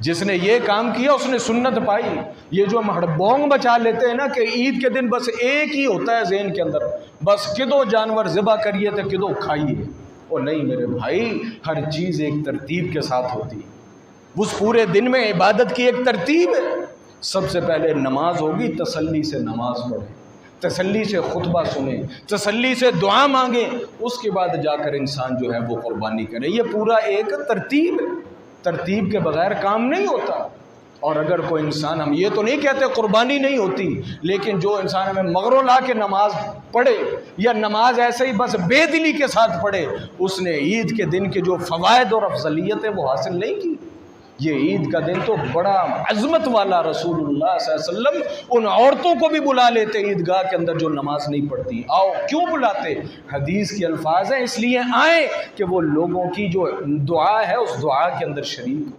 जिसने ये काम किया उसने सुन्नत पाई। ये जो हम हड़बोंग बचा लेते हैं ना कि ईद के दिन बस एक ही होता है ज़हन के अंदर, बस किदो जानवर ज़िबा करिए तो किदो खाइए। ओ नहीं मेरे भाई, हर चीज़ एक तरतीब के साथ होती है। उस पूरे दिन में इबादत की एक तरतीब है। सबसे पहले नमाज होगी, तसल्ली से नमाज पढ़े, तसल्ली से खुतबा सुने, तसल्ली से दुआ मांगे, उसके बाद जाकर इंसान जो है वो कुर्बानी करे। ये पूरा एक तरतीब है, तरतीब के बगैर काम नहीं होता। और अगर कोई इंसान, हम ये तो नहीं कहते कुर्बानी नहीं होती, लेकिन जो इंसान हमें मगरों ला के नमाज पढ़े या नमाज ऐसे ही बस बेदिली के साथ पढ़े, उसने ईद के दिन के जो फ़वाइद और अफजलियत है वो हासिल नहीं की। ये ईद का दिन तो बड़ा अज़मत वाला, रसूलुल्लाह सल्लल्लाहु अलैहि वसल्लम उन औरतों को भी बुला लेते ईदगाह के अंदर जो नमाज नहीं पढ़ती। आओ, क्यों बुलाते? हदीस के अल्फाज हैं, इसलिए आए कि वो लोगों की जो दुआ है उस दुआ के अंदर शरीक हो।